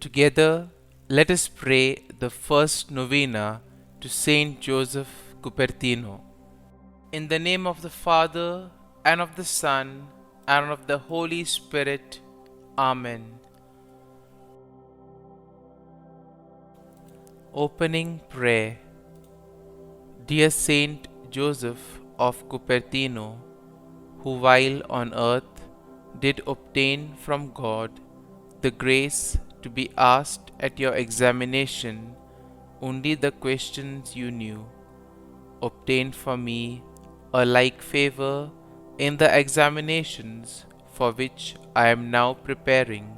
Together, let us pray the first novena to Saint Joseph Cupertino. In the name of the Father, and of the Son, and of the Holy Spirit. Amen. Opening Prayer. Dear Saint Joseph of Cupertino, who while on earth did obtain from God the grace to be asked at your examination only the questions you knew, obtain for me a like favor in the examinations for which I am now preparing,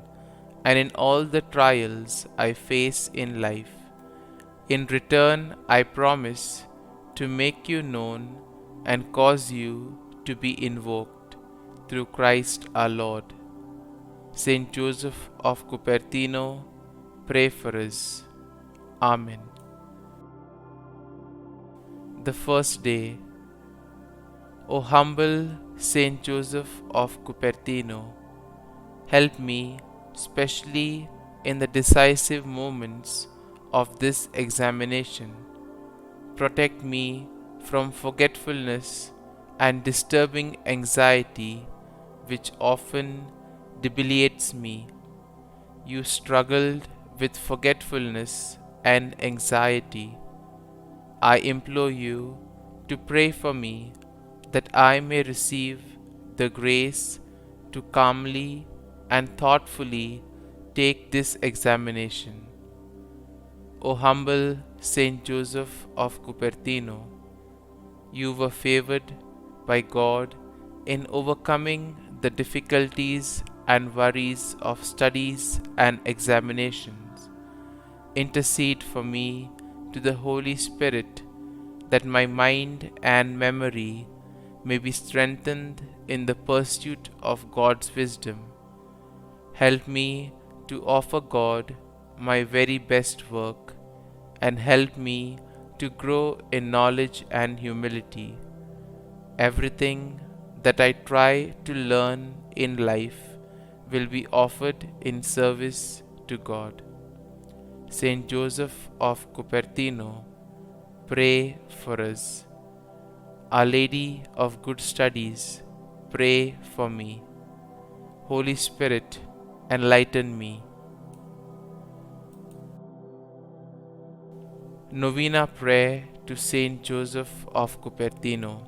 and in all the trials I face in life. In return, I promise to make you known and cause you to be invoked through Christ our Lord. Saint Joseph of Cupertino, pray for us. Amen. The first day. O humble Saint Joseph of Cupertino, help me, specially in the decisive moments of this examination. Protect me from forgetfulness and disturbing anxiety which often debilitates me. You struggled with forgetfulness and anxiety. I implore you to pray for me that I may receive the grace to calmly and thoughtfully take this examination. O humble Saint Joseph of Cupertino, you were favored by God in overcoming the difficulties and worries of studies and examinations. Intercede for me to the Holy Spirit that my mind and memory may be strengthened in the pursuit of God's wisdom. Help me to offer God my very best work, and help me to grow in knowledge and humility. Everything that I try to learn in life will be offered in service to God. Saint Joseph of Cupertino, pray for us. Our Lady of Good Studies, pray for me. Holy Spirit, enlighten me. Novena Prayer to Saint Joseph of Cupertino.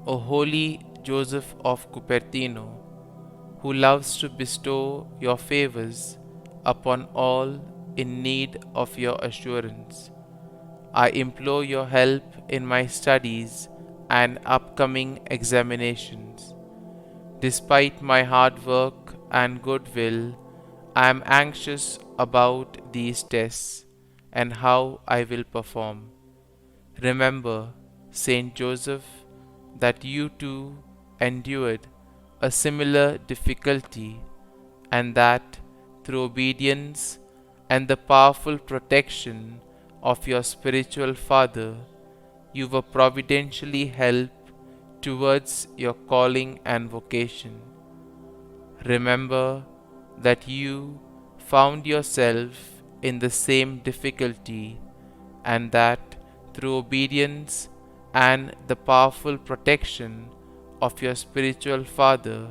O holy Joseph of Cupertino, who loves to bestow your favors upon all in need of your assurance, I implore your help in my studies and upcoming examinations. Despite my hard work and goodwill, I am anxious about these tests and how I will perform. Remember, Saint Joseph, that you too endured a similar difficulty, and that through obedience and the powerful protection of your spiritual father, you were providentially helped towards your calling and vocation. Remember that you found yourself in the same difficulty, and that through obedience and the powerful protection of your spiritual father,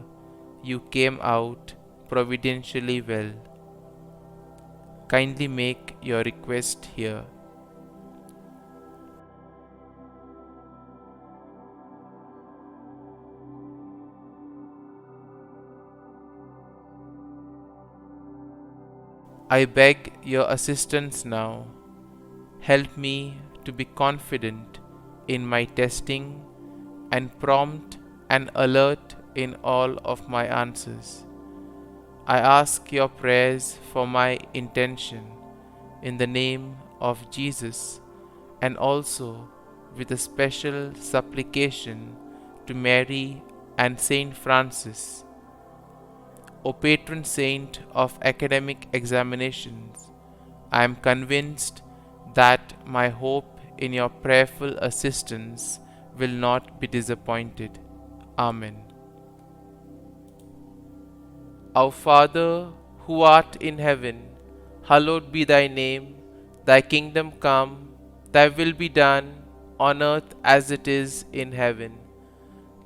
you came out providentially well. Kindly make your request here. I beg your assistance now. Help me to be confident in my testing and prompt and alert in all of my answers. I ask your prayers for my intention in the name of Jesus, and also with a special supplication to Mary and Saint Francis. O patron saint of academic examinations, I am convinced that my hope in your prayerful assistance will not be disappointed. Amen. Our Father, who art in heaven, hallowed be thy name. Thy kingdom come, thy will be done, on earth as it is in heaven.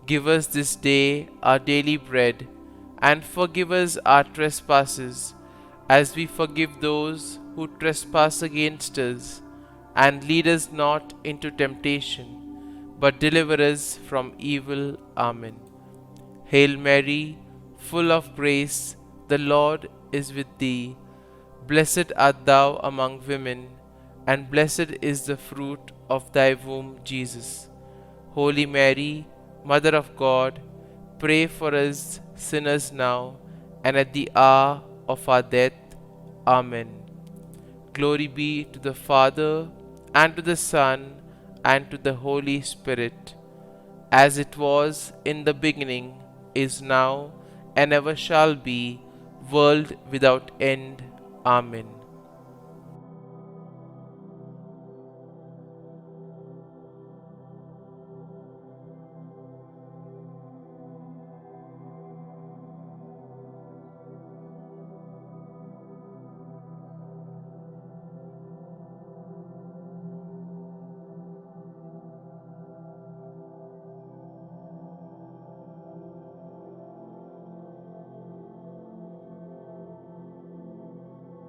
Give us this day our daily bread, and forgive us our trespasses, as we forgive those who trespass against us. And lead us not into temptation, but deliver us from evil. Amen. Hail Mary, full of grace, the Lord is with thee. Blessed art thou among women, and blessed is the fruit of thy womb, Jesus. Holy Mary, Mother of God, pray for us sinners now and at the hour of our death. Amen. Glory be to the Father, and to the Son, and to the Holy Spirit, as it was in the beginning, is now, and ever shall be, world without end. Amen.